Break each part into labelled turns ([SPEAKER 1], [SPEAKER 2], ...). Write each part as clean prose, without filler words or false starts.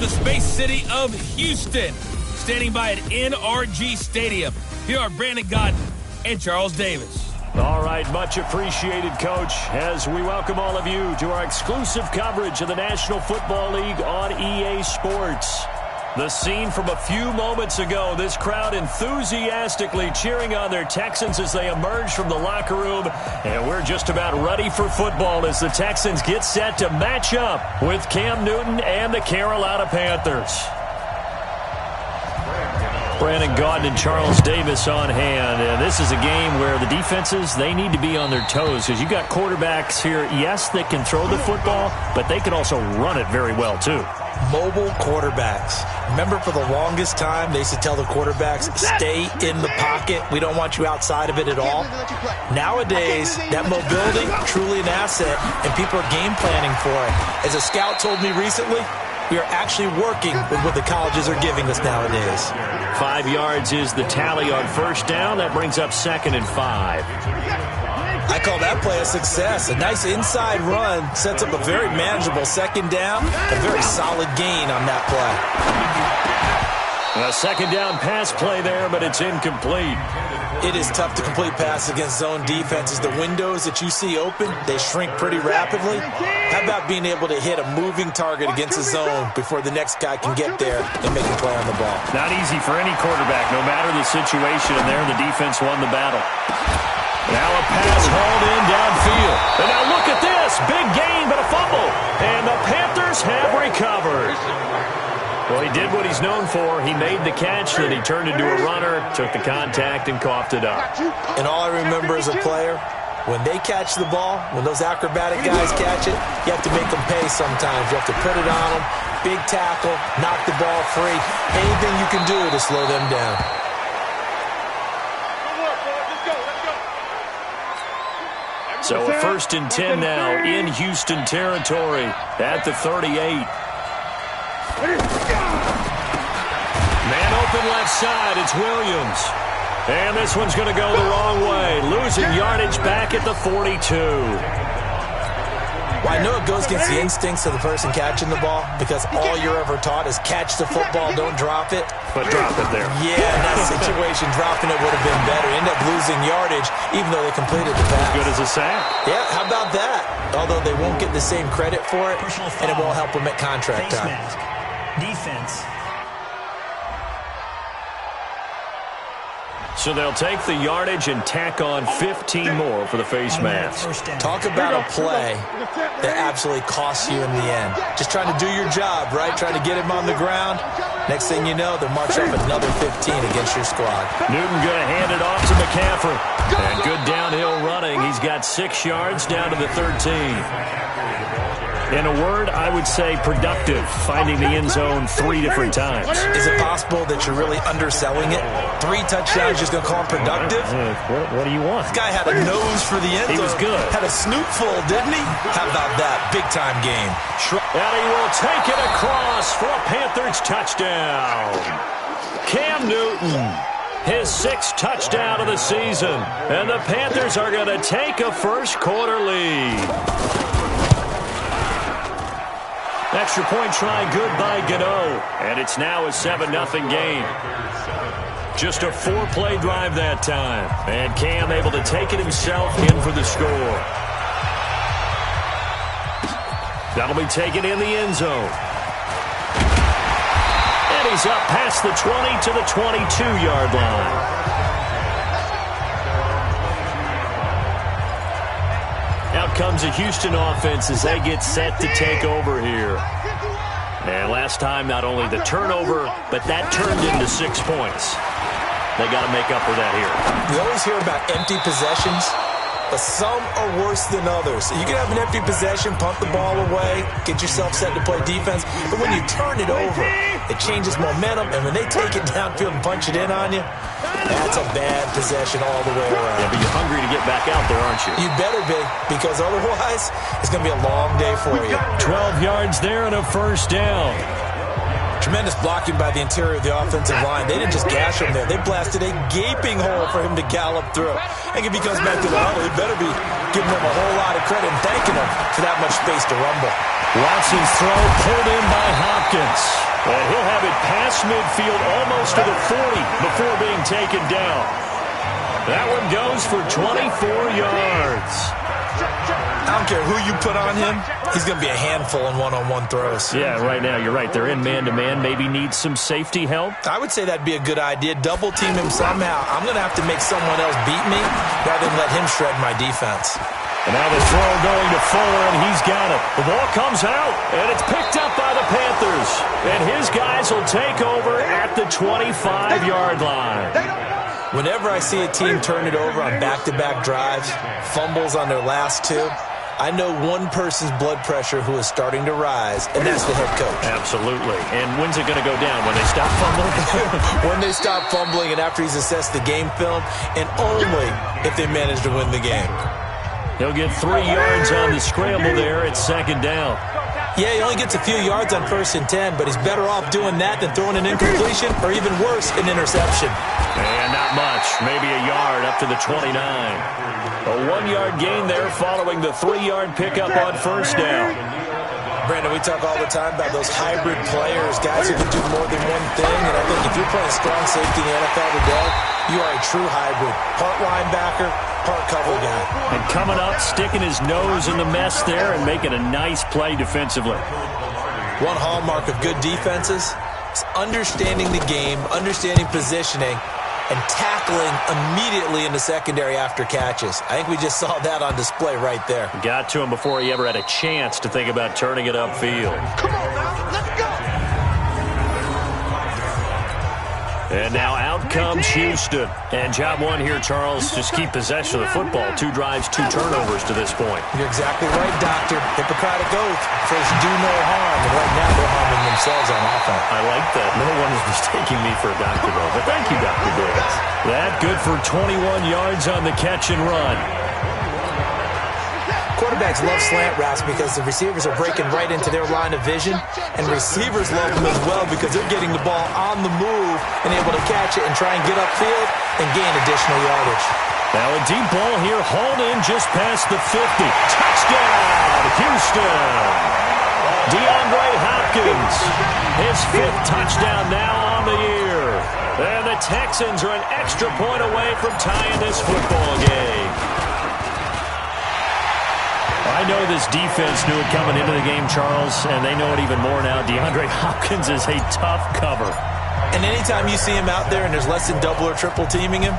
[SPEAKER 1] The space city of Houston, standing by at NRG Stadium. Here are Brandon Gaudin and Charles Davis.
[SPEAKER 2] All right, much appreciated, Coach, as we welcome all of you to our exclusive coverage of the National Football League on EA Sports. The scene from a few moments ago, this crowd enthusiastically cheering on their Texans as they emerge from the locker room. And we're just about ready for football as the Texans get set to match up with Cam Newton and the Carolina Panthers. Brandon Gaudin and Charles Davis on hand. And this is a game where the defenses, they need to be on their toes because you've got quarterbacks here, yes, that can throw the football, but they can also run it very well, too.
[SPEAKER 3] Mobile quarterbacks. Remember, for the longest time, they used to tell the quarterbacks, stay in the pocket. We don't want you outside of it at all. Nowadays, that mobility, truly an asset, and people are game planning for it. As a scout told me recently, we are actually working with what the colleges are giving us nowadays.
[SPEAKER 2] 5 yards is the tally on first down. That brings up 2nd and 5.
[SPEAKER 3] I call that play a success. A nice inside run sets up a very manageable second down. A very solid gain on that play.
[SPEAKER 2] A second down pass play there, but it's incomplete.
[SPEAKER 3] It is tough to complete passes against zone defenses. The windows that you see open, they shrink pretty rapidly. How about being able to hit a moving target against a zone before the next guy can get there and make a play on the ball?
[SPEAKER 2] Not easy for any quarterback, no matter the situation, and there the defense won the battle. Now a pass hauled in downfield. And now look at this. Big gain, but a fumble. And the Panthers have recovered. Well, he did what he's known for. He made the catch, then he turned into a runner, took the contact, and coughed it up.
[SPEAKER 3] And all I remember as a player, when they catch the ball, when those acrobatic guys catch it, you have to make them pay sometimes. You have to put it on them, big tackle, knock the ball free. Anything you can do to slow them down.
[SPEAKER 2] So a 1st and 10 now in Houston territory at the 38. Man open left side, it's Williams. And this one's going to go the wrong way. Losing yardage back at the 42.
[SPEAKER 3] Well, I know it goes against the instincts of the person catching the ball because all you're ever taught is catch the football, don't drop it.
[SPEAKER 2] But drop it there.
[SPEAKER 3] Yeah, in that situation, dropping it would have been better. End up losing yardage even though they completed the pass.
[SPEAKER 2] As good as a sack.
[SPEAKER 3] Yeah, how about that? Although they won't get the same credit for it, and it won't help them at contract time.
[SPEAKER 4] Defense.
[SPEAKER 2] So they'll take the yardage and tack on 15 more for the face mask.
[SPEAKER 3] Talk about a play that absolutely costs you in the end. Just trying to do your job, right? Trying to get him on the ground. Next thing you know, they'll march up another 15 against your squad.
[SPEAKER 2] Newton going to hand it off to McCaffrey. And good downhill running. He's got 6 yards down to the 13. In a word, I would say productive, finding the end zone 3 different times.
[SPEAKER 3] Is it possible that you're really underselling it? 3 touchdowns, just going to call him productive?
[SPEAKER 2] What do you want?
[SPEAKER 3] This guy had a nose for the end zone.
[SPEAKER 2] He was good.
[SPEAKER 3] Had a snoot full, didn't he? How about that? Big-time game.
[SPEAKER 2] And he will take it across for a Panthers touchdown. Cam Newton, his 6th touchdown of the season. And the Panthers are going to take a first-quarter lead. Extra point try good by Gano. And it's now a 7-0 game. Just a 4-play drive that time. And Cam able to take it himself in for the score. That'll be taken in the end zone. And he's up past the 20 to the 22-yard line. Out comes a Houston offense as they get set to take over here. And last time, not only the turnover, but that turned into 6 points. They got to make up for that here.
[SPEAKER 3] We always hear about empty possessions, but some are worse than others. You can have an empty possession, punt the ball away, get yourself set to play defense, but when you turn it over, it changes momentum, and when they take it downfield and punch it in on you, that's a bad possession all the way around.
[SPEAKER 2] Yeah, but you're hungry to get back out there, aren't you?
[SPEAKER 3] You better be, because otherwise, it's going to be a long day for you.
[SPEAKER 2] 12 yards there and a first down.
[SPEAKER 3] Tremendous blocking by the interior of the offensive line. They didn't just gash him there. They blasted a gaping hole for him to gallop through. I think if he comes back to the huddle, he better be giving him a whole lot of credit and thanking him for that much space to rumble.
[SPEAKER 2] Watson's throw pulled in by Hopkins. And he'll have it past midfield almost to the 40 before being taken down. That one goes for 24 yards.
[SPEAKER 3] I don't care who you put on him. He's going to be a handful in one-on-one throws.
[SPEAKER 2] Yeah, right now you're right. They're in man-to-man. Maybe needs some safety help.
[SPEAKER 3] I would say that'd be a good idea. Double team him somehow. I'm going to have to make someone else beat me rather than let him shred my defense.
[SPEAKER 2] And now the throw going to Fuller, and he's got it. The ball comes out, and it's picked up by the Panthers. And his guys will take over at the 25-yard line.
[SPEAKER 3] Whenever I see a team turn it over on back-to-back drives, fumbles on their last two, I know one person's blood pressure who is starting to rise, and that's the head coach.
[SPEAKER 2] Absolutely. And when's it going to go down? When they stop fumbling?
[SPEAKER 3] When they stop fumbling and after he's assessed the game film, and only if they manage to win the game.
[SPEAKER 2] He'll get 3 yards on the scramble there at second down.
[SPEAKER 3] Yeah, he only gets a few yards on 1st and 10, but he's better off doing that than throwing an incompletion or even worse, an interception.
[SPEAKER 2] And not much. Maybe a yard up to the 29. A 1-yard gain there following the 3-yard pickup on 1st down.
[SPEAKER 3] Brandon, we talk all the time about those hybrid players, guys who can do more than one thing, and I think if you're playing strong safety in the NFL today, you are a true hybrid. Part linebacker, part cover guy.
[SPEAKER 2] And coming up, sticking his nose in the mess there and making a nice play defensively.
[SPEAKER 3] One hallmark of good defenses is understanding the game, understanding positioning, and tackling immediately in the secondary after catches. I think we just saw that on display right there.
[SPEAKER 2] Got to him before he ever had a chance to think about turning it upfield.
[SPEAKER 5] Come on now, let's go!
[SPEAKER 2] And now out comes Houston. And job one here, Charles, just keep possession of the football. 2 drives, 2 turnovers to this point.
[SPEAKER 3] You're exactly right, Doctor. Hippocratic oath. First, do no harm. And right now, they're harming themselves on offense.
[SPEAKER 2] I like that. No one is mistaking me for a doctor, though. But thank you, Dr. Diggs. That good for 21 yards on the catch and run.
[SPEAKER 3] Quarterbacks love slant routes because the receivers are breaking right into their line of vision, and receivers love them as well because they're getting the ball on the move and able to catch it and try and get upfield and gain additional yardage.
[SPEAKER 2] Now a deep ball here, hauled in just past the 50. Touchdown, Houston! DeAndre Hopkins, his 5th touchdown now on the year. And the Texans are an extra point away from tying this football game. I know this defense knew it coming into the game, Charles, and they know it even more now. DeAndre Hopkins is a tough cover.
[SPEAKER 3] And anytime you see him out there and there's less than double or triple teaming him,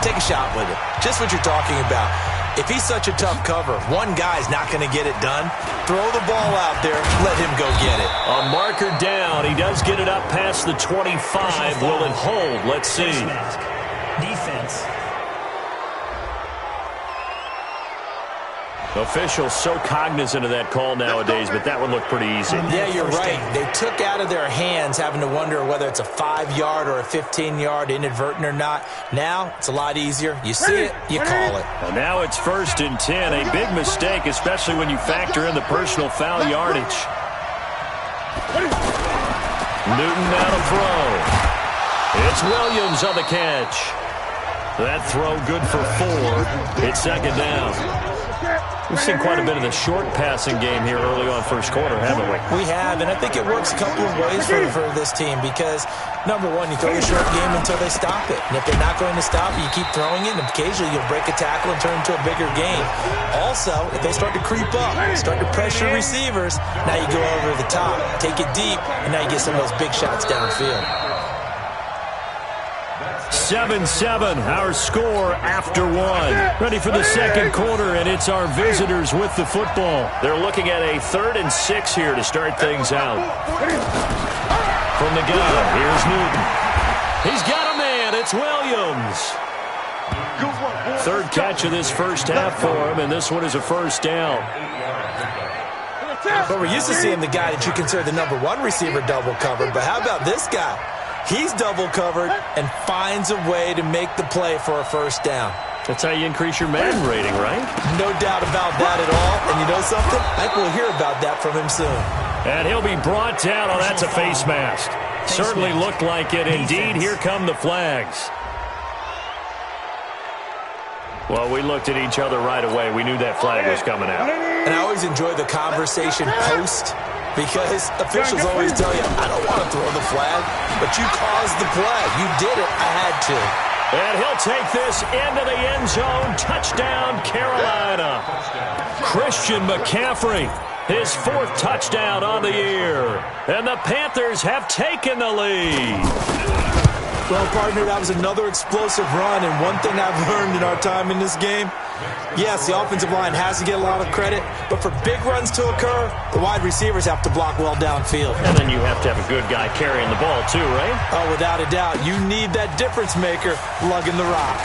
[SPEAKER 3] take a shot with it. Just what you're talking about. If he's such a tough cover, one guy's not going to get it done. Throw the ball out there. Let him go get it.
[SPEAKER 2] A marker down. He does get it up past the 25. Will it hold? Let's see.
[SPEAKER 4] Defense.
[SPEAKER 2] Officials so cognizant of that call nowadays, but that one looked pretty easy.
[SPEAKER 3] Yeah, you're right. They took out of their hands having to wonder whether it's a 5-yard or a 15-yard, inadvertent or not. Now, it's a lot easier. You see it, you call it.
[SPEAKER 2] And now it's 1st and 10. A big mistake, especially when you factor in the personal foul yardage. Newton now to throw. It's Williams on the catch. That throw good for 4. It's 2nd down. We've seen quite a bit of the short passing game here early on 1st quarter, haven't we?
[SPEAKER 3] We have, and I think it works a couple of ways for this team because, number one, you throw the short game until they stop it. And if they're not going to stop it, you keep throwing it, and occasionally you'll break a tackle and turn it into a bigger game. Also, if they start to creep up, start to pressure receivers, now you go over the top, take it deep, and now you get some of those big shots downfield.
[SPEAKER 2] 7-7, our score after 1. Ready for the 2nd quarter, and it's our visitors with the football. They're looking at a 3rd and 6 here to start things out. From the gun, here's Newton. He's got a man, it's Williams. 3rd catch of this 1st half for him, and this one is a 1st down.
[SPEAKER 3] But we're used to seeing the guy that you consider the number 1 receiver double covered, but how about this guy? He's double covered and finds a way to make the play for a 1st down.
[SPEAKER 2] That's how you increase your Madden rating, right?
[SPEAKER 3] No doubt about that at all. And you know something? I think we'll hear about that from him soon.
[SPEAKER 2] And he'll be brought down. Oh, that's a face mask. Certainly looked like it. Indeed, here come the flags. Well, we looked at each other right away. We knew that flag was coming out.
[SPEAKER 3] And I always enjoy the conversation post Because officials always tell you, I don't want to throw the flag, but you caused the play. You did it. I had to.
[SPEAKER 2] And he'll take this into the end zone. Touchdown, Carolina. Christian McCaffrey, his 4th touchdown on the year. And the Panthers have taken the lead.
[SPEAKER 3] Well, partner, that was another explosive run. And one thing I've learned in our time in this game, yes, the offensive line has to get a lot of credit, but for big runs to occur, the wide receivers have to block well downfield.
[SPEAKER 2] And then you have to have a good guy carrying the ball too, right?
[SPEAKER 3] Oh, without a doubt. You need that difference maker lugging the rock.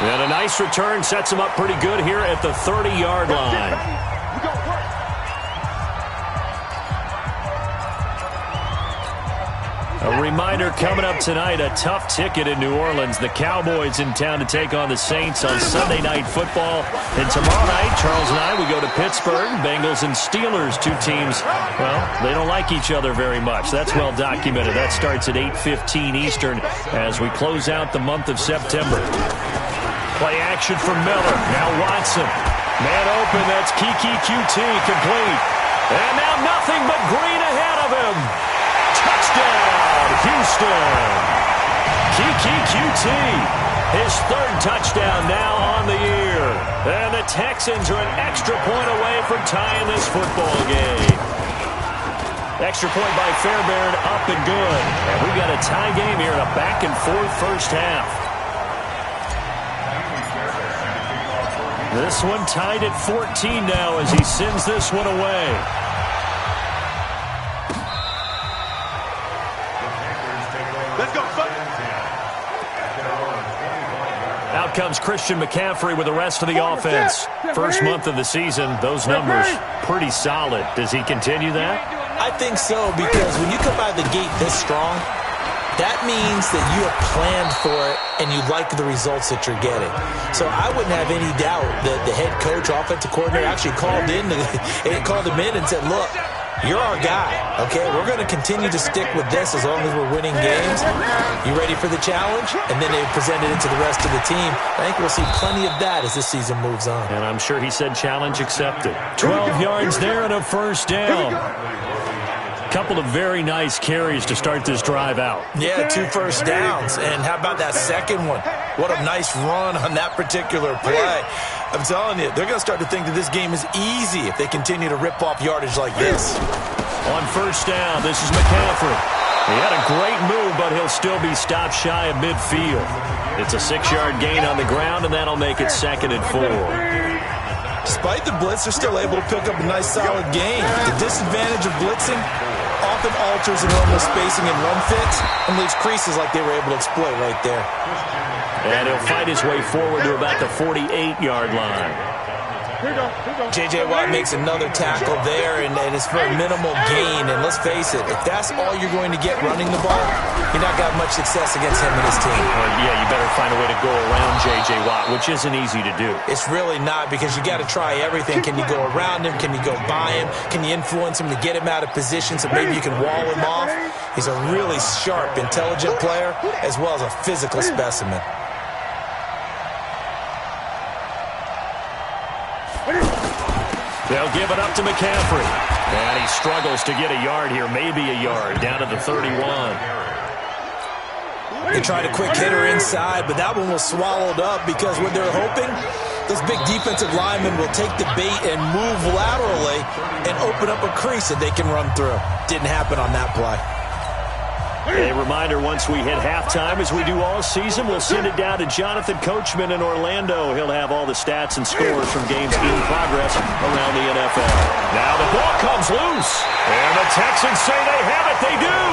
[SPEAKER 2] And a nice return sets him up pretty good here at the 30-yard line. A reminder coming up tonight, a tough ticket in New Orleans. The Cowboys in town to take on the Saints on Sunday Night Football. And tomorrow night, Charles and I, we go to Pittsburgh. Bengals and Steelers, 2 teams, well, they don't like each other very much. That's well documented. That starts at 8:15 Eastern as we close out the month of September. Play action from Miller. Now Watson. Man open, that's Kiki QT complete. And now nothing but green ahead of him. Touchdown, Houston. Kiki QT, his 3rd touchdown now on the year. And the Texans are an extra point away from tying this football game. Extra point by Fairbairn, up and good. And we got a tie game here in a back-and-forth first half. This one tied at 14 now as he sends this one away. Out comes Christian McCaffrey with the rest of the offense. First month of the season, those numbers pretty solid. Does he continue that?
[SPEAKER 3] I think so, because when you come out of the gate this strong, that means that you have planned for it and you like the results that you're getting. So I wouldn't have any doubt that the head coach, offensive coordinator, actually called him in and said, look, you're our guy, okay? We're going to continue to stick with this as long as we're winning games. You ready for the challenge? And then they presented it to the rest of the team. I think we'll see plenty of that as this season moves on.
[SPEAKER 2] And I'm sure he said challenge accepted. 12 yards there and a first down. Couple of very nice carries to start this drive out.
[SPEAKER 3] Yeah, 2 first downs. And how about that second one? What a nice run on that particular play. I'm telling you, they're going to start to think that this game is easy if they continue to rip off yardage like this.
[SPEAKER 2] On first down, this is McCaffrey. He had a great move, but he'll still be stopped shy of midfield. It's a 6-yard gain on the ground, and that'll make it 2nd and 4.
[SPEAKER 3] Despite the blitz, they're still able to pick up a nice solid gain. The disadvantage of blitzing often alters the normal spacing and run fits and leaves creases like they were able to exploit right there.
[SPEAKER 2] And he'll fight his way forward to about the 48-yard line.
[SPEAKER 3] J.J. Watt makes another tackle there, and it's for a minimal gain. And let's face it, if that's all you're going to get running the ball, you're not got much success against him and his team.
[SPEAKER 2] Yeah, you better find a way to go around J.J. Watt, which isn't easy to do.
[SPEAKER 3] It's really not, because you got to try everything. Can you go around him? Can you go by him? Can you influence him to get him out of position so maybe you can wall him off? He's a really sharp, intelligent player, as well as a physical specimen.
[SPEAKER 2] They'll give it up to McCaffrey. And he struggles to get a yard here, maybe a yard, down to the 31.
[SPEAKER 3] They tried a quick hitter inside, but that one was swallowed up because what they're hoping, this big defensive lineman will take the bait and move laterally and open up a crease that they can run through. Didn't happen on that play.
[SPEAKER 2] A reminder, once we hit halftime, as we do all season, we'll send it down to Jonathan Coachman in Orlando. He'll have all the stats and scores from games in progress around the NFL. Now the ball comes loose, and the Texans say they have it. They do.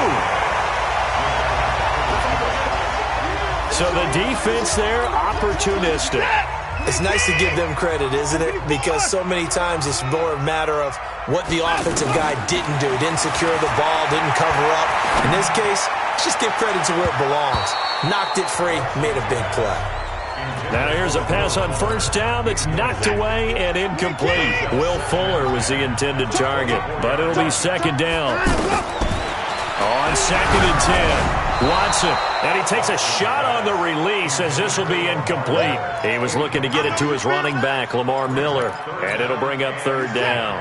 [SPEAKER 2] So the defense there, opportunistic.
[SPEAKER 3] It's nice to give them credit, isn't it? Because so many times it's more a matter of what the offensive guy didn't do. Didn't secure the ball, didn't cover up. In this case, just give credit to where it belongs. Knocked it free, made a big play.
[SPEAKER 2] Now here's a pass on first down that's knocked away and incomplete. Will Fuller was the intended target, but it'll be 2nd down. On 2nd and 10. Watson, and he takes a shot on the release as this will be incomplete. He was looking to get it to his running back, Lamar Miller, and it'll bring up third down.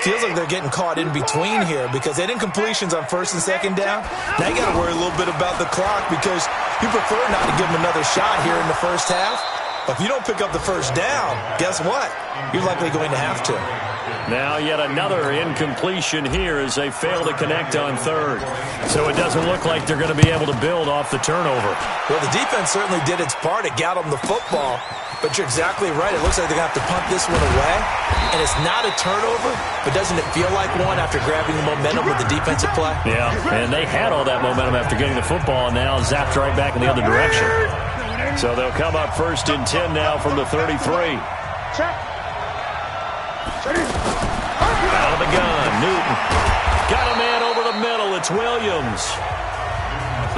[SPEAKER 3] Feels like they're getting caught in between here because they had incompletions on first and second down. Now you got to worry a little bit about the clock because you prefer not to give them another shot here in the first half. But if you don't pick up the first down, guess what? You're likely going to have to.
[SPEAKER 2] Now yet another incompletion here as they fail to connect on third. So it doesn't look like they're going to be able to build off the turnover.
[SPEAKER 3] Well, the defense certainly did its part. It got them the football. But you're exactly right. It looks like they're going to have to punt this one away. And it's not a turnover, but doesn't it feel like one after grabbing the momentum with the defensive play?
[SPEAKER 2] Yeah, and they had all that momentum after getting the football and now zapped right back in the other direction. So they'll come up first and 10 now from the 33. Out of the gun, Newton. Got a man over the middle. It's Williams.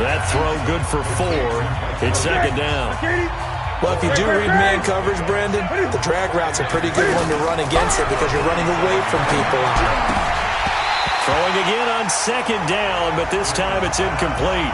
[SPEAKER 2] That throw good for 4. It's second down.
[SPEAKER 3] Well, if you do read man coverage, Brandon, the drag route's a pretty good one to run against it because you're running away from people.
[SPEAKER 2] Throwing again on second down, but this time it's incomplete.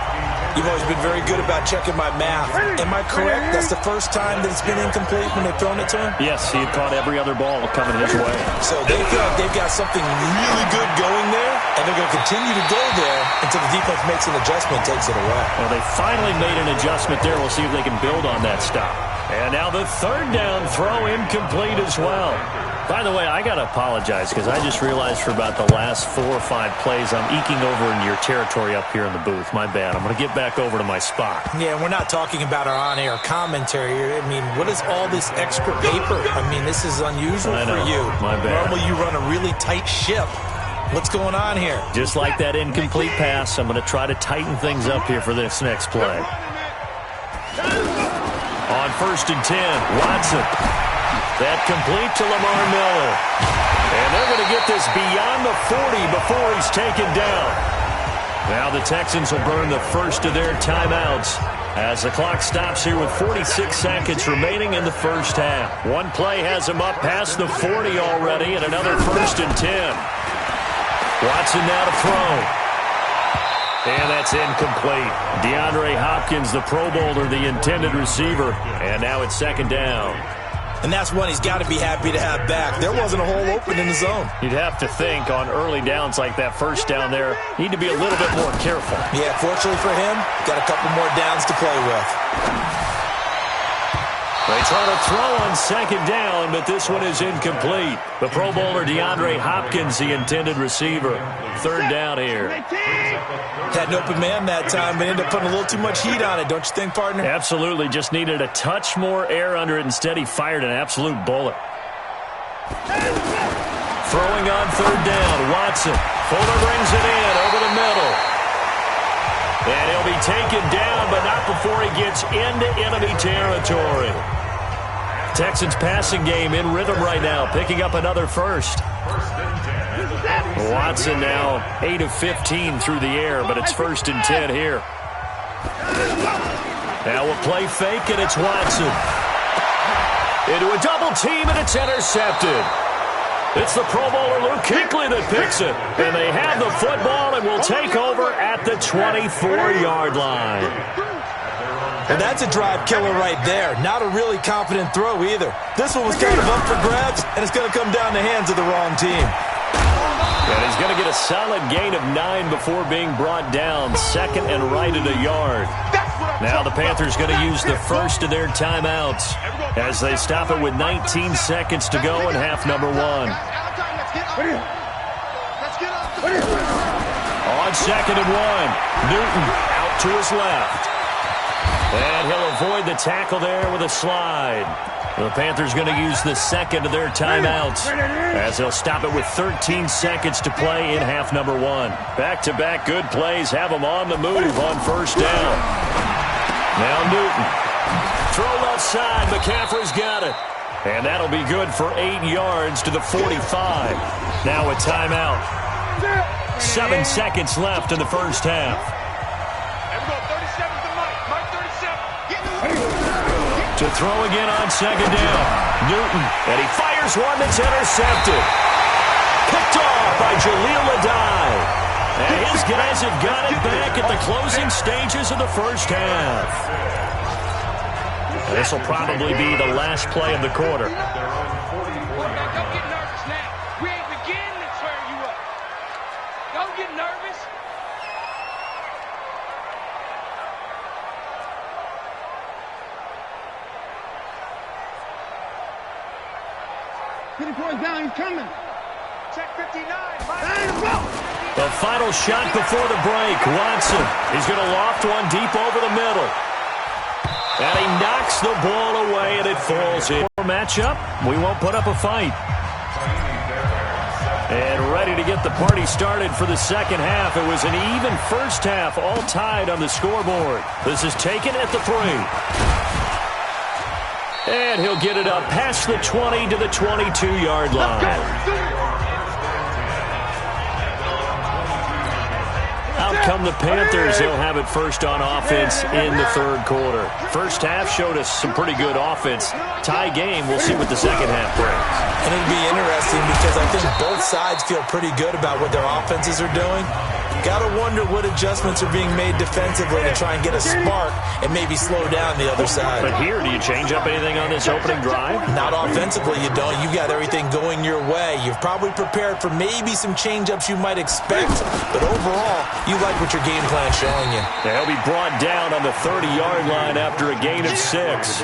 [SPEAKER 3] You've always been very good about checking my math. Am I correct? That's the first time that it's been incomplete when they've thrown it to him?
[SPEAKER 2] Yes, he had caught every other ball coming his way.
[SPEAKER 3] So they feel like they've got something really good going there, and they're going to continue to go there until the defense makes an adjustment and takes it away.
[SPEAKER 2] Well, they finally made an adjustment there. We'll see if they can build on that stop. And now the third down throw incomplete as well. By the way, I got to apologize because I just realized for about the last 4 or 5 plays I'm eking over into your territory up here in the booth. My bad. I'm going to get back over to my spot.
[SPEAKER 3] Yeah, we're not talking about our on-air commentary here. I mean, what is all this extra paper? I mean, this is unusual for you.
[SPEAKER 2] My bad.
[SPEAKER 3] Normally you run a really tight ship. What's going on here?
[SPEAKER 2] Just like that incomplete pass, I'm going to try to tighten things up here for this next play. On first and 10, Watson. That complete to Lamar Miller. And they're going to get this beyond the 40 before he's taken down. Now the Texans will burn the first of their timeouts as the clock stops here with 46 seconds remaining in the first half. One play has them up past the 40 already and another first and 10. Watson now to throw. And that's incomplete. DeAndre Hopkins, the Pro Bowler, the intended receiver. And now it's second down.
[SPEAKER 3] And that's one he's got to be happy to have back. There wasn't a hole open in the zone.
[SPEAKER 2] You'd have to think on early downs like that first down there, need to be a little bit more careful.
[SPEAKER 3] Yeah, fortunately for him, got a couple more downs to play with.
[SPEAKER 2] They try to throw on second down, but this one is incomplete. The Pro Bowler DeAndre Hopkins, the intended receiver. Third down here.
[SPEAKER 3] Had an open man that time, but ended up putting a little too much heat on it, don't you think, partner?
[SPEAKER 2] Absolutely. Just needed a touch more air under it. Instead, he fired an absolute bullet. Throwing on third down, Watson. Fuller brings it in over the middle. And he'll be taken down, but not before he gets into enemy territory. Texans passing game in rhythm right now, picking up another first. Watson now 8 of 15 through the air, but it's first and 10 here. Now we'll play fake, and it's Watson. Into a double team, and it's intercepted. It's the Pro Bowler Luke Kuechly that picks it. And they have the football and will take over at the 24-yard line.
[SPEAKER 3] And that's a drive killer right there. Not a really confident throw either. This one was kind of up for grabs, and it's going to come down the hands of the wrong team.
[SPEAKER 2] And he's going to get a solid gain of 9 before being brought down. Second and right at a yard. Now the Panthers going to use the first of their timeouts as they stop it with 19 seconds to go in half number 1. On second and 1, Newton out to his left. And he'll avoid the tackle there with a slide. The Panthers going to use the second of their timeouts as they'll stop it with 13 seconds to play in half number 1. Back-to-back good plays have them on the move on first down. Now Newton. Throw left side. McCaffrey's got it. And that'll be good for 8 yards to the 45. Now a timeout. 7 seconds left in the first half. To throw again on second down. Newton. And he fires one that's intercepted. Picked off by Jaleel Adai. And his guys have got it back at the closing stages of the first half. This will probably be the last play of the quarter.
[SPEAKER 5] Don't get nervous now. We ain't beginning to turn you up. Don't get nervous.
[SPEAKER 6] Get the boys down, he's coming.
[SPEAKER 5] Check 59.
[SPEAKER 2] The final shot before the break. Watson. He's going to loft one deep over the middle. And he knocks the ball away, and it falls in. Matchup, we won't put up a fight. And ready to get the party started for the second half. It was an even first half, all tied on the scoreboard. This is taken at the 3. And he'll get it up past the 20 to the 22-yard line. Out come the Panthers. They'll have it first on offense in the third quarter. First half showed us some pretty good offense. Tie game. We'll see what the second half brings.
[SPEAKER 3] And it'll be interesting because I think both sides feel pretty good about what their offenses are doing. Got to wonder what adjustments are being made defensively to try and get a spark and maybe slow down the other side.
[SPEAKER 2] But here, do you change up anything on this opening drive?
[SPEAKER 3] Not offensively, you don't. You've got everything going your way. You've probably prepared for maybe some change-ups you might expect, but overall, you like what your game plan's showing you.
[SPEAKER 2] They'll be brought down on the 30-yard line after a gain of 6.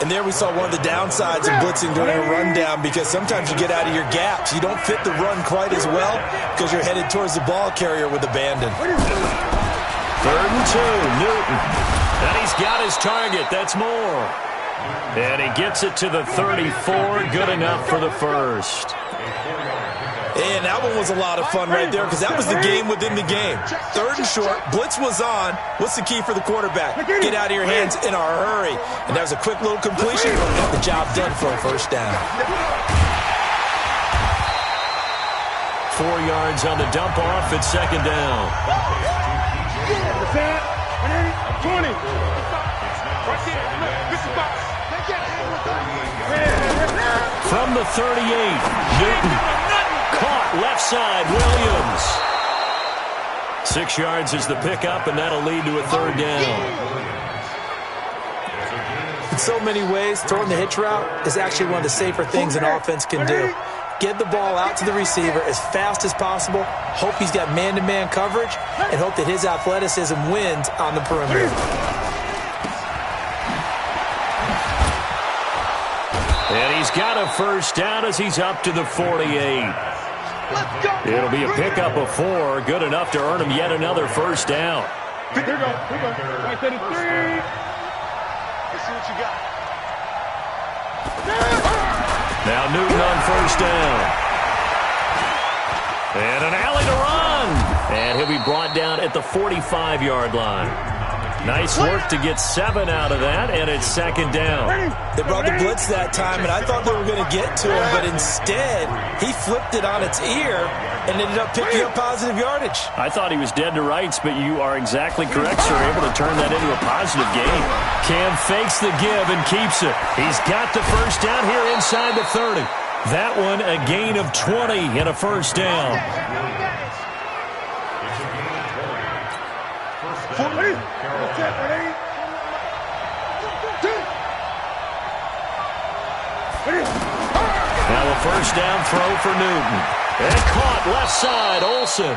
[SPEAKER 3] And there we saw one of the downsides of blitzing during a rundown because sometimes you get out of your gaps. You don't fit the run quite as well because you're headed towards the ball carrier with abandon.
[SPEAKER 2] 3rd and 2, Newton. And he's got his target. That's more. And he gets it to the 34. Good enough for the first.
[SPEAKER 3] And that one was a lot of fun right there because that was the game within the game. 3rd and short, blitz was on. What's the key for the quarterback? Get out of your hands in a hurry. And that was a quick little completion. Got the job done for a first down.
[SPEAKER 2] 4 yards on the dump off at second down.
[SPEAKER 5] 20.
[SPEAKER 2] From the 38, Newton. Caught left side, Williams. 6 yards is the pickup, and that'll lead to a 3rd down.
[SPEAKER 3] In so many ways, throwing the hitch route is actually one of the safer things an offense can do. Get the ball out to the receiver as fast as possible, hope he's got man-to-man coverage, and hope that his athleticism wins on the perimeter.
[SPEAKER 2] And he's got a first down as he's up to the 48. It'll be a pickup of 4, good enough to earn him yet another first down.
[SPEAKER 6] Here we go. Right to the 3.
[SPEAKER 5] Let's see what you got.
[SPEAKER 2] Now Newton on first down. And an alley to run. And he'll be brought down at the 45-yard line. Nice work to get 7 out of that, and it's second down.
[SPEAKER 3] They brought the blitz that time, and I thought they were going to get to him, but instead, he flipped it on its ear and ended up picking up positive yardage.
[SPEAKER 2] I thought he was dead to rights, but you are exactly correct, sir. Able to turn that into a positive gain. Cam fakes the give and keeps it. He's got the first down here inside the 30. That one, a gain of 20 and a first down. Now a first down throw for Newton. And caught left side, Olsen.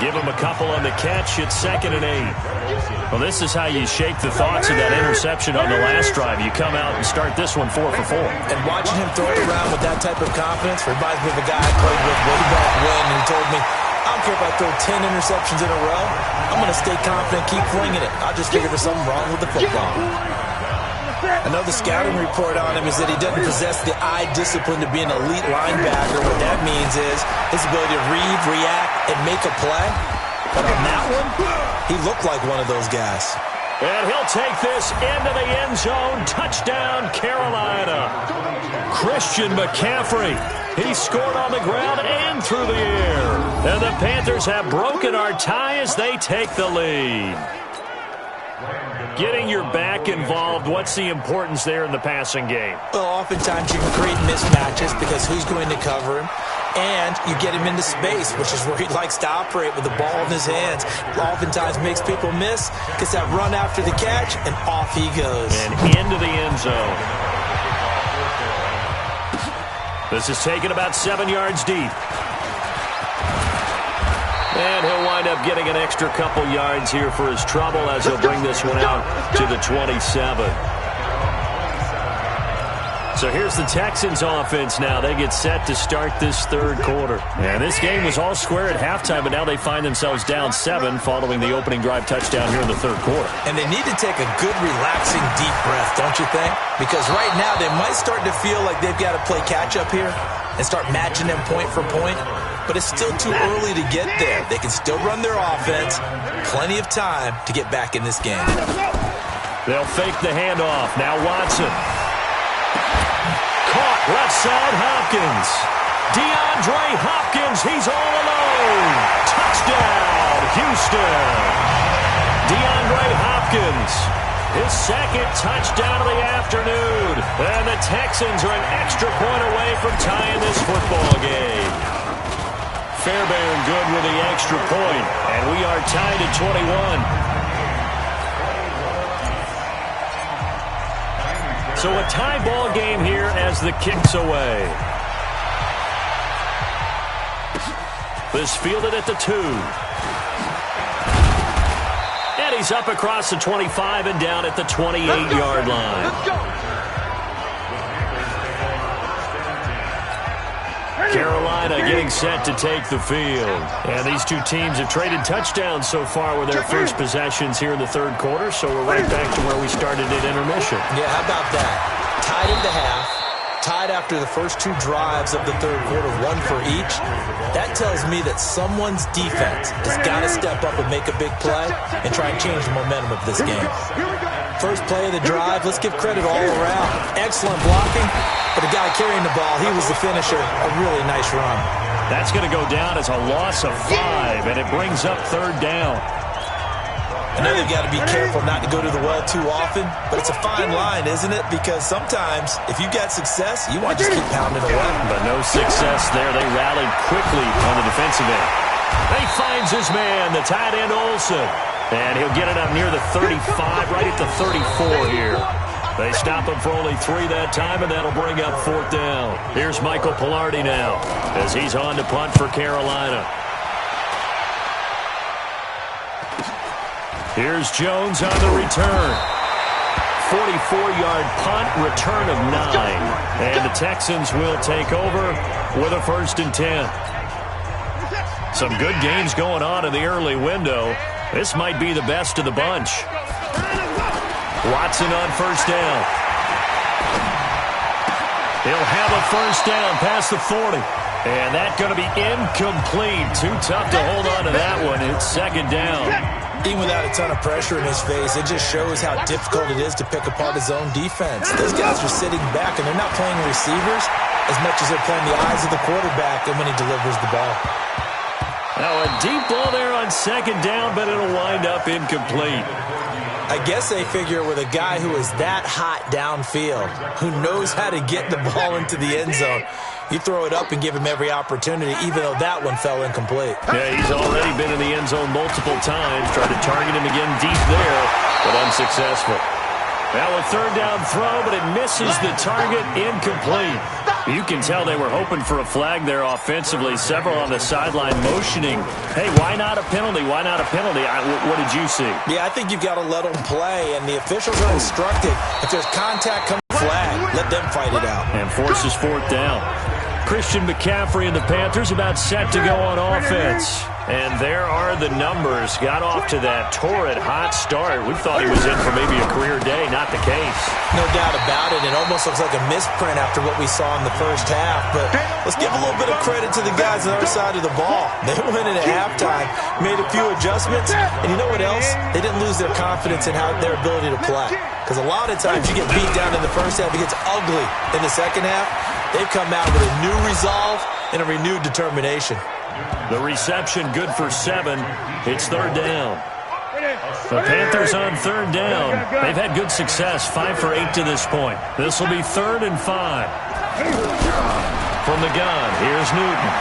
[SPEAKER 2] Give him a couple on the catch at 2nd and 8. Well, this is how you shake the thoughts of that interception on the last drive. You come out and start this one 4 for 4.
[SPEAKER 3] And watching him throw it around with that type of confidence reminds me of a guy I played with way back when, and he told me, I don't care if I throw 10 interceptions in a row. I'm going to stay confident, keep flinging it. I just figured there's something wrong with the football. Another scouting report on him is that he doesn't possess the eye discipline to be an elite linebacker. What that means is his ability to read, react, and make a play. But on that one, he looked like one of those guys.
[SPEAKER 2] And he'll take this into the end zone. Touchdown, Carolina. Christian McCaffrey. He scored on the ground and through the air. And the Panthers have broken our tie as they take the lead. Getting your back involved, what's the importance there in the passing game?
[SPEAKER 3] Well, oftentimes you can create mismatches because who's going to cover him? and you get him into space, which is where he likes to operate with the ball in his hands. Oftentimes makes people miss, gets that run after the catch, and off he goes.
[SPEAKER 2] And into the end zone. This is taken about 7 yards deep. And he'll wind up getting an extra couple yards here for his trouble as he'll bring this one out to the 27. So here's the Texans offense now. They get set to start this third quarter. And this game was all square at halftime, but now they find themselves down 7 following the opening drive touchdown here in the third quarter.
[SPEAKER 3] And they need to take a good, relaxing, deep breath, don't you think? Because right now they might start to feel like they've got to play catch-up here and start matching them point for point. But it's still too early to get there. They can still run their offense. Plenty of time to get back in this game.
[SPEAKER 2] They'll fake the handoff. Now Watson. Caught left side, Hopkins. DeAndre Hopkins, he's all alone. Touchdown, Houston. DeAndre Hopkins, his second touchdown of the afternoon. And the Texans are an extra point away from tying this football game. Fairbairn good with the extra point, and we are tied at 21. So a tie ball game here as the kick's away. This fielded at the 2. And he's up across the 25 and down at the 28-yard line.
[SPEAKER 5] Let's go.
[SPEAKER 2] Carolina getting set to take the field. And these two teams have traded touchdowns so far with their first possessions here in the third quarter, so we're right back to where we started at intermission.
[SPEAKER 3] Yeah, how about that? Tied into half, tied after the first 2 drives of the third quarter, 1 for each. That tells me that someone's defense has got to step up and make a big play and try and change the momentum of this game. First play of the drive, let's give credit all around. Excellent blocking, but the guy carrying the ball, he was the finisher. A really nice run.
[SPEAKER 2] That's going to go down as a loss of 5, and it brings up third down.
[SPEAKER 3] I know they've got to be careful not to go to the well too often, but it's a fine line, isn't it? Because sometimes, if you got success, you want to just keep pounding away.
[SPEAKER 2] But no success there. They rallied quickly on the defensive end. He finds his man, the tight end Olsen. And he'll get it up near the 35, right at the 34 here. They stop him for only 3 that time, and that'll bring up fourth down. Here's Michael Pilardi now as he's on to punt for Carolina. Here's Jones on the return. 44-yard punt, return of 9. And the Texans will take over with a 1st and 10. Some good games going on in the early window. This might be the best of the bunch. Watson on first down. He'll have a first down past the 40. And that's going to be incomplete. Too tough to hold on to that one. It's second down.
[SPEAKER 3] Even without a ton of pressure in his face, it just shows how difficult it is to pick apart his own defense. Those guys are sitting back, and they're not playing receivers as much as they're playing the eyes of the quarterback and when he delivers the ball.
[SPEAKER 2] Now a deep ball there on second down, but it'll wind up incomplete.
[SPEAKER 3] I guess they figure with a guy who is that hot downfield, who knows how to get the ball into the end zone, you throw it up and give him every opportunity, even though that one fell incomplete.
[SPEAKER 2] Yeah, he's already been in the end zone multiple times. Tried to target him again deep there, but unsuccessful. Now a third down throw, but it misses the target, incomplete. You can tell they were hoping for a flag there offensively. Several on the sideline motioning, hey, why not a penalty? Why not a penalty? What did you see?
[SPEAKER 3] Yeah, I think you've got to let them play, and the officials are instructed. If there's contact, come flag. Let them fight it out.
[SPEAKER 2] And forces fourth down. Christian McCaffrey and the Panthers about set to go on offense. And there are the numbers. Got off to that torrid hot start. We thought he was in for maybe a career day. Not the case.
[SPEAKER 3] No doubt about it. It almost looks like a misprint after what we saw in the first half. But let's give a little bit of credit to the guys on the other side of the ball. They went in at halftime, made a few adjustments, and you know what else? They didn't lose their confidence in their ability to play. Because a lot of times you get beat down in the first half, it gets ugly in the second half. They've come out with a new resolve and a renewed determination.
[SPEAKER 2] The reception good for 7. It's third down. The Panthers on third down. They've had good success, 5 for 8 to this point. This will be 3rd and 5. from the gun. Here's Newton.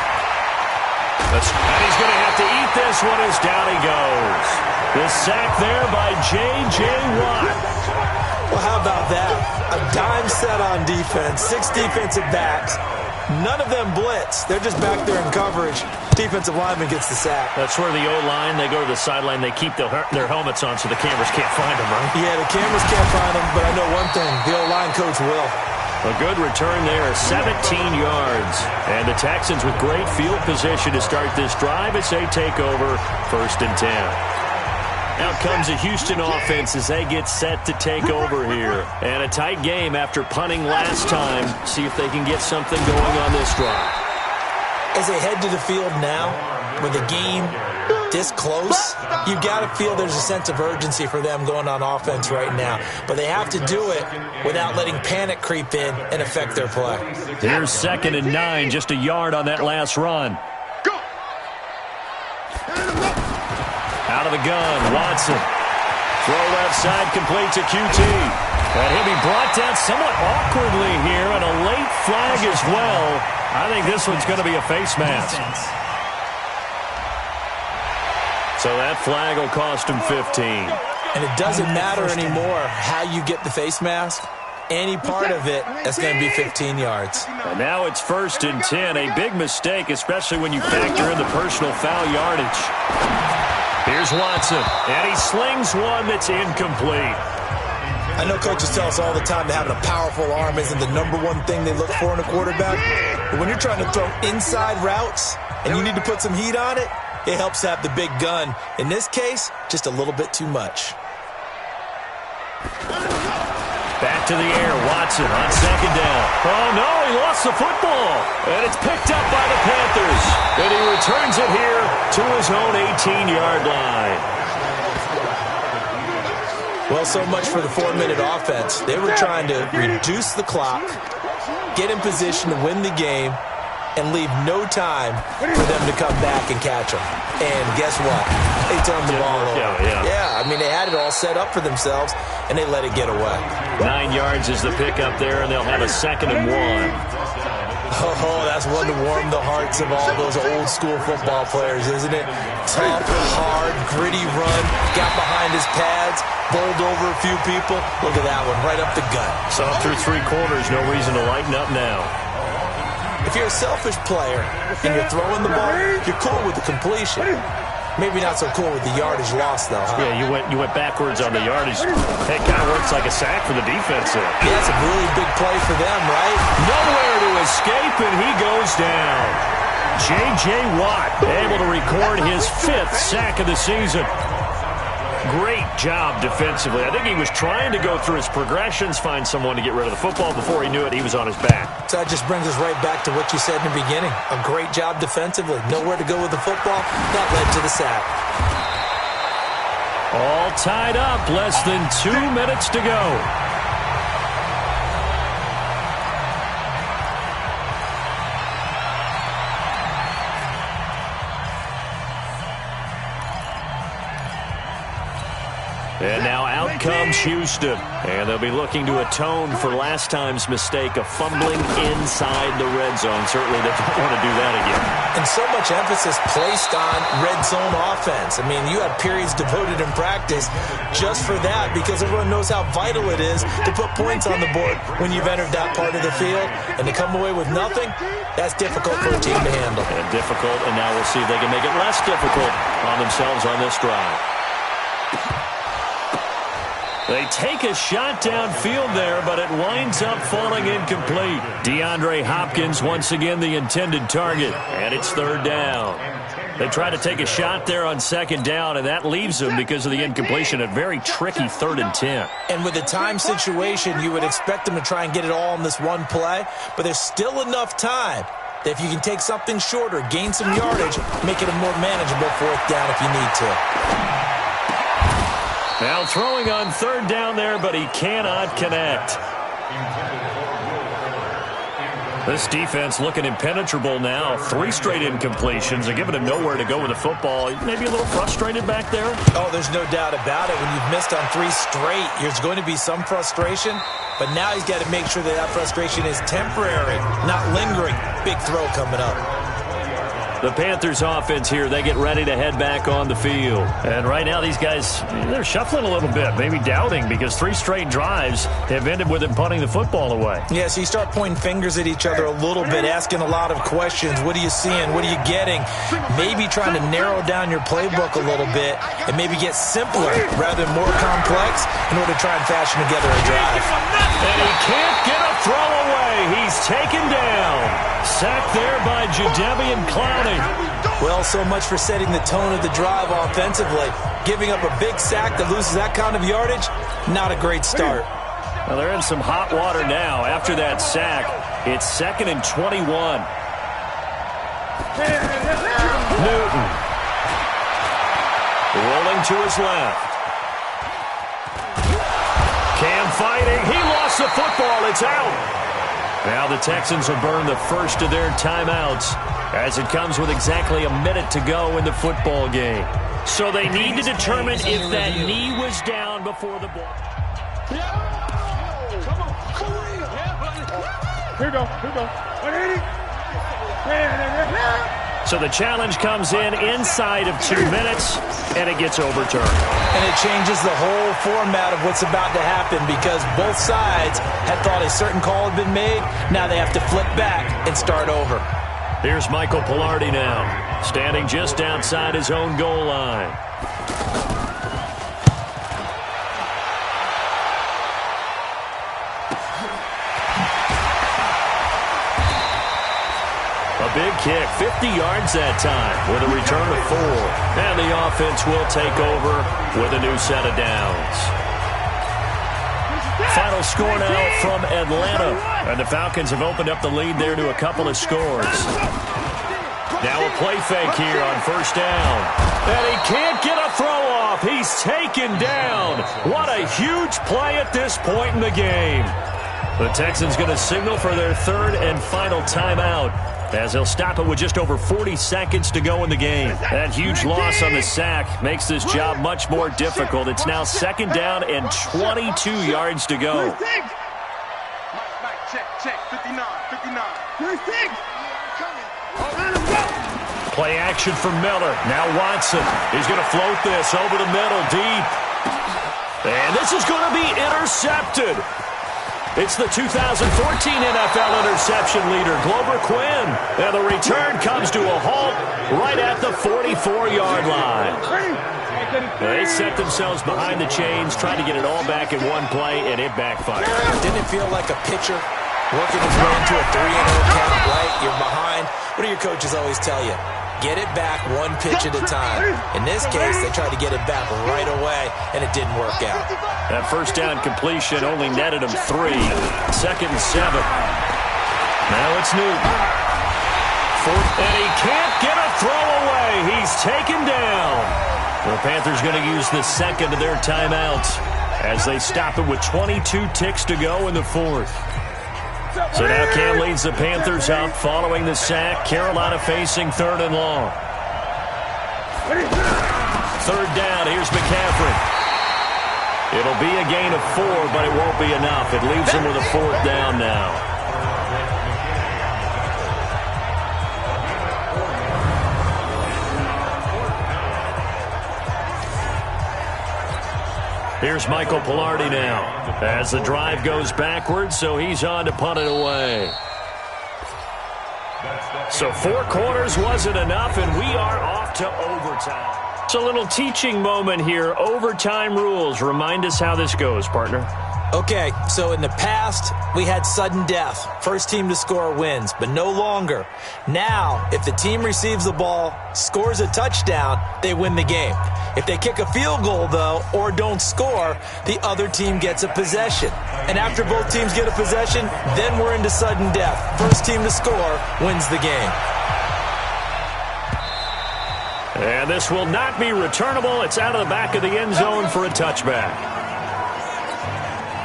[SPEAKER 2] And he's going to have to eat this one as down he goes. The sack there by J.J. Watt.
[SPEAKER 3] Well, how about that? A dime set on defense, 6 defensive backs. None of them blitz. They're just back there in coverage. Defensive lineman gets the sack.
[SPEAKER 2] That's where the O-line, they go to the sideline, they keep their helmets on so the cameras can't find them, right?
[SPEAKER 3] Yeah, the cameras can't find them, but I know one thing. The O-line coach will.
[SPEAKER 2] A good return there, 17 yards. And the Texans with great field position to start this drive as they take over 1st and 10. Out comes the Houston offense as they get set to take over here. And a tight game after punting last time. See if they can get something going on this drive.
[SPEAKER 3] As they head to the field now, with the game this close, you got to feel there's a sense of urgency for them going on offense right now. But they have to do it without letting panic creep in and affect their play.
[SPEAKER 2] Here's 2nd and 9, just a yard on that last run. Out of the gun, Watson. Throw left side, complete to QT. And he'll be brought down somewhat awkwardly here, and a late flag as well. I think this one's going to be a face mask. So that flag will cost him 15.
[SPEAKER 3] And it doesn't matter anymore how you get the face mask. Any part of it, that's going to be 15 yards.
[SPEAKER 2] And now it's 1st and 10. A big mistake, especially when you factor in the personal foul yardage. Here's Watson, and he slings one that's incomplete.
[SPEAKER 3] I know coaches tell us all the time that having a powerful arm isn't the #1 thing they look for in a quarterback. But when you're trying to throw inside routes and you need to put some heat on it, it helps to have the big gun. In this case, just a little bit too much.
[SPEAKER 2] Back to the air, Watson on 2nd down. Oh, no, he lost the football. And it's picked up by the Panthers. And he returns it here to his own 18-yard line.
[SPEAKER 3] Well, so much for the 4-minute offense. They were trying to reduce the clock, get in position to win the game, and leave no time for them to come back and catch them. And guess what? They turned the ball over. Yeah, I mean, they had it all set up for themselves, and they let it get away.
[SPEAKER 2] 9 yards is the pickup there, and they'll have a 2nd and 1.
[SPEAKER 3] Oh, that's one to warm the hearts of all those old-school football players, isn't it? Tough, hard, gritty run, got behind his pads, bowled over a few people. Look at that one, right up the gut.
[SPEAKER 2] So through 3 quarters, no reason to lighten up now.
[SPEAKER 3] If you're a selfish player and you're throwing the ball, you're cool with the completion. Maybe not so cool with the yardage loss, though, huh?
[SPEAKER 2] Yeah, you went backwards on the yardage. That kind of works like a sack for the defense there.
[SPEAKER 3] Yeah, it's a really big play for them, right?
[SPEAKER 2] Nowhere to escape, and he goes down. J.J. Watt able to record his 5th sack of the season. Great job defensively. I think he was trying to go through his progressions, find someone to get rid of the football. Before he knew it, he was on his back.
[SPEAKER 3] So that just brings us right back to what you said in the beginning. A great job defensively. Nowhere to go with the football. That led to the sack.
[SPEAKER 2] All tied up. Less than 2 minutes to go. And now out comes Houston. And they'll be looking to atone for last time's mistake of fumbling inside the red zone. Certainly they don't want to do that again.
[SPEAKER 3] And so much emphasis placed on red zone offense. I mean, you have periods devoted in practice just for that because everyone knows how vital it is to put points on the board when you've entered that part of the field. And to come away with nothing, that's difficult for a team to handle.
[SPEAKER 2] And difficult, and now we'll see if they can make it less difficult on themselves on this drive. They take a shot downfield there, but it winds up falling incomplete. DeAndre Hopkins once again the intended target, and it's 3rd down. They try to take a shot there on 2nd down, and that leaves them because of the incompletion. A very tricky 3rd and 10.
[SPEAKER 3] And with the time situation, you would expect them to try and get it all in this one play, but there's still enough time that if you can take something shorter, gain some yardage, make it a more manageable 4th down if you need to.
[SPEAKER 2] Now throwing on 3rd down there, but he cannot connect. This defense looking impenetrable now. 3 straight incompletions. They're giving him nowhere to go with the football. Maybe a little frustrated back there?
[SPEAKER 3] Oh, there's no doubt about it. When you've missed on 3 straight, there's going to be some frustration. But now he's got to make sure that that frustration is temporary, not lingering. Big throw coming up.
[SPEAKER 2] The Panthers offense here, they get ready to head back on the field. And right now these guys, they're shuffling a little bit, maybe doubting, because 3 straight drives have ended with them punting the football away.
[SPEAKER 3] Yeah, so you start pointing fingers at each other a little bit, asking a lot of questions. What are you seeing? What are you getting? Maybe trying to narrow down your playbook a little bit and maybe get simpler rather than more complex in order to try and fashion together a drive.
[SPEAKER 2] And he can't get a throw away. He's taken down. Sacked there by Jadeveon Clowney.
[SPEAKER 3] Well, so much for setting the tone of the drive offensively. Giving up a big sack that loses that kind of yardage, not a great start.
[SPEAKER 2] Well, they're in some hot water now. After that sack, it's 2nd and 21. Newton. Rolling to his left. Cam fighting. He lost the football. It's out. Now the Texans will burn the first of their timeouts as it comes with exactly a minute to go in the football game. So they need to determine if that knee was down before the ball.
[SPEAKER 6] Here we go. 180.
[SPEAKER 2] So the challenge comes in inside of 2 minutes, and it gets overturned.
[SPEAKER 3] And it changes the whole format of what's about to happen because both sides had thought a certain call had been made. Now they have to flip back and start over.
[SPEAKER 2] Here's Michael Pilardi now, standing just outside his own goal line. A big kick, 50 yards that time with a return of 4. And the offense will take over with a new set of downs. Final score now from Atlanta. And the Falcons have opened up the lead there to a couple of scores. Now a play fake here on 1st down. And he can't get a throw off. He's taken down. What a huge play at this point in the game. The Texans going to signal for their 3rd and final timeout, as they'll stop it with just over 40 seconds to go in the game. That huge loss on the sack makes this job much more difficult. It's now 2nd down and 22 yards to go.
[SPEAKER 5] Check, 59.
[SPEAKER 2] Play action for Miller. Now Watson. He's going to float this over the middle, deep. And this is going to be intercepted. It's the 2014 NFL interception leader, Glover Quinn. And the return comes to a halt right at the 44-yard line. They set themselves behind the chains, trying to get it all back in one play, and it backfired.
[SPEAKER 3] Didn't it feel like a pitcher working his way into a 3-0 count, right? You're behind. What do your coaches always tell you? Get it back 1 pitch at a time. In this case, they tried to get it back right away, and it didn't work out.
[SPEAKER 2] That 1st down completion only netted him 3. 2nd and 7. Now it's Newton. 4th, and he can't get a throw away. He's taken down. The Panthers going to use the 2nd of their timeouts as they stop it with 22 ticks to go in the 4th. So now Cam leads the Panthers up following the sack. Carolina facing 3rd and long. 3rd down. Here's McCaffrey. It'll be a gain of 4, but it won't be enough. It leaves him with a 4th down now. Here's Michael Pilardi now as the drive goes backwards, so he's on to punt it away. So 4 quarters wasn't enough, and we are off to overtime. It's a little teaching moment here. Overtime rules. Remind us how this goes, partner.
[SPEAKER 3] Okay, so in the past, we had sudden death. First team to score wins, but no longer. Now, if the team receives the ball, scores a touchdown, they win the game. If they kick a field goal, though, or don't score, the other team gets a possession. And after both teams get a possession, then we're into sudden death. First team to score wins the game.
[SPEAKER 2] And this will not be returnable. It's out of the back of the end zone for a touchback.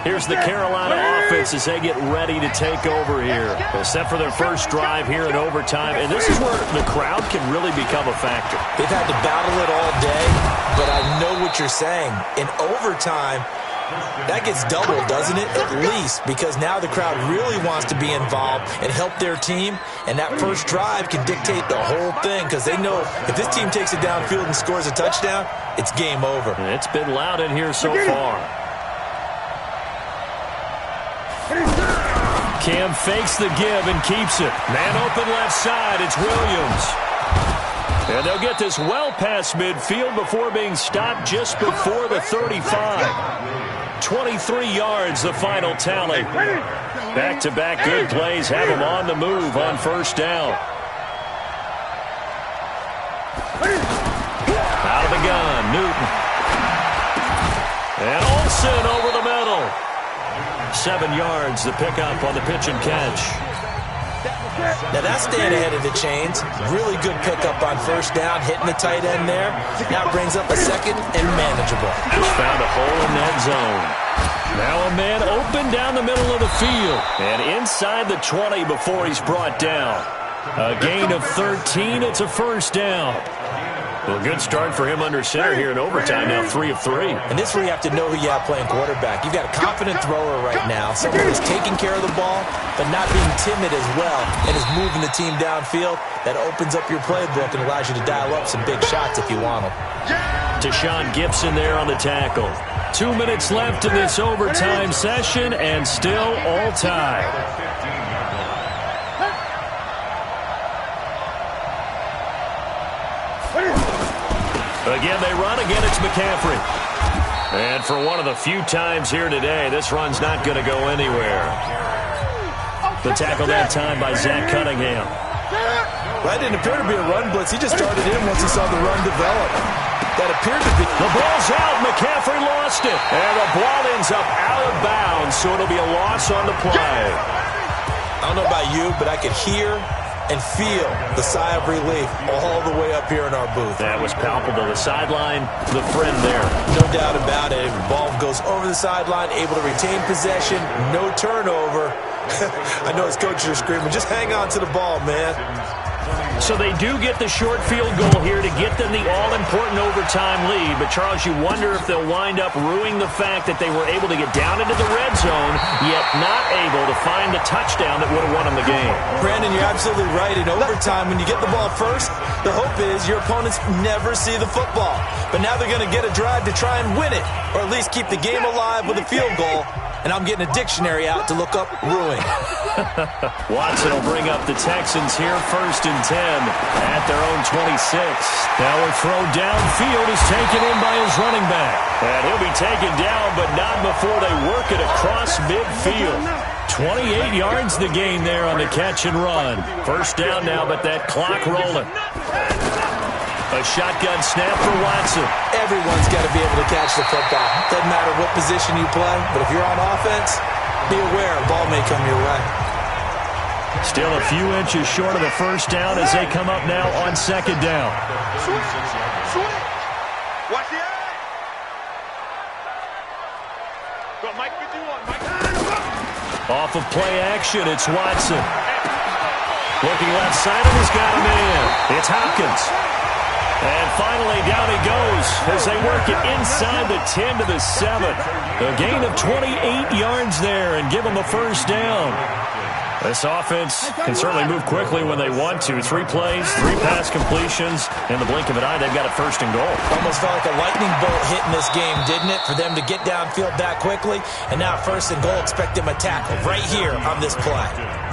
[SPEAKER 2] Here's the Carolina offense as they get ready to take over here. They're set for their first drive here in overtime, and this is where the crowd can really become a factor.
[SPEAKER 3] They've had to battle it all day, but I know what you're saying. In overtime, that gets doubled, doesn't it? At least, because now the crowd really wants to be involved and help their team, and that first drive can dictate the whole thing because they know if this team takes it downfield and scores a touchdown, it's game over.
[SPEAKER 2] And it's been loud in here so far. Cam fakes the give and keeps it. Man open left side, it's Williams. And they'll get this well past midfield before being stopped just before the 35. 23 yards, the final tally. Back-to-back good plays have them on the move on first down. Out of the gun, Newton. And Olsen over the middle. 7 yards, the pickup on the pitch and catch.
[SPEAKER 3] Now that's staying ahead of the chains. Really good pickup on first down, hitting the tight end there. Now it brings up a second and manageable.
[SPEAKER 2] Just found a hole in that zone. Now a man open down the middle of the field. And inside the 20 before he's brought down. A gain of 13, it's a first down. Well, good start for him under center here in overtime, now 3 of 3.
[SPEAKER 3] And this is where you have to know who you have playing quarterback. You've got a confident thrower right now, someone who's taking care of the ball, but not being timid as well, and is moving the team downfield. That opens up your playbook and allows you to dial up some big shots if you want them.
[SPEAKER 2] Deshaun Gibson there on the tackle. 2 minutes left in this overtime session, and still all tied. Again, they run. Again, it's McCaffrey. And for one of the few times here today, this run's not going to go anywhere. The tackle that time by Zach Cunningham.
[SPEAKER 3] That didn't appear to be a run blitz. He just started in once he saw the run develop. That appeared to be.
[SPEAKER 2] The ball's out. McCaffrey lost it. And the ball ends up out of bounds, so it'll be a loss on the play.
[SPEAKER 3] I don't know about you, but I could hear and feel the sigh of relief all the way up here in our booth.
[SPEAKER 2] That was palpable. The sideline, the friend there.
[SPEAKER 3] No doubt about it. The ball goes over the sideline, able to retain possession, no turnover. I know his coaches are screaming, just hang on to the ball, man.
[SPEAKER 2] So they do get the short field goal here to get them the all-important overtime lead. But, Charles, you wonder if they'll wind up ruining the fact that they were able to get down into the red zone, yet not able to find the touchdown that would have won them the game.
[SPEAKER 3] Brandon, you're absolutely right. In overtime, when you get the ball first, the hope is your opponents never see the football. But now they're going to get a drive to try and win it, or at least keep the game alive with a field goal. And I'm getting a dictionary out to look up ruin.
[SPEAKER 2] Watson will bring up the Texans here, 1st and 10 at their own 26. Now a throw downfield is taken in by his running back. And he'll be taken down, but not before they work it across midfield. 28 yards the gain there on the catch and run. First down now, but that clock rolling. A shotgun snap for Watson.
[SPEAKER 3] Everyone's got to be able to catch the football. Doesn't matter what position you play, but if you're on offense, be aware a ball may come your way.
[SPEAKER 2] Still a few inches short of the first down as they come up now on 2nd down.
[SPEAKER 6] Watch the eye. Go, Mike 51. Mike.
[SPEAKER 2] Off of play action, it's Watson. Looking left side, and he's got a man. It's Hopkins. And finally, down he goes as they work it inside the 10 to the 7. A gain of 28 yards there and give them a first down. This offense can certainly move quickly when they want to. 3 plays, 3 pass completions. In the blink of an eye, they've got a 1st and goal.
[SPEAKER 3] Almost felt like a lightning bolt hit in this game, didn't it? For them to get downfield that quickly. And now 1st and goal, expect them to tackle right here on this play.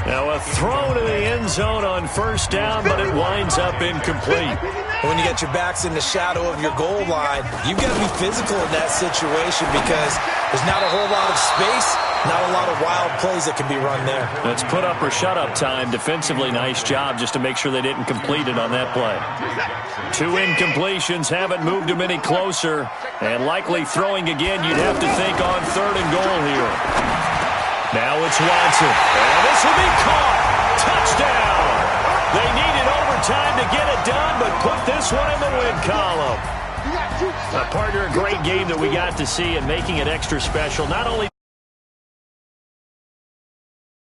[SPEAKER 2] Now a throw to the end zone on 1st down, but it winds up incomplete.
[SPEAKER 3] When you get your backs in the shadow of your goal line, you've got to be physical in that situation because there's not a whole lot of space, not a lot of wild plays that can be run there.
[SPEAKER 2] It's put up or shut up time. Defensively, nice job just to make sure they didn't complete it on that play. 2 incompletions haven't moved them any closer, and likely throwing again, you'd have to think on 3rd and goal here. Now it's Watson, and this will be caught. Touchdown! They needed overtime to get it done, but put this one in the win column. Partner, a great game that we got to see and making it extra special. Not only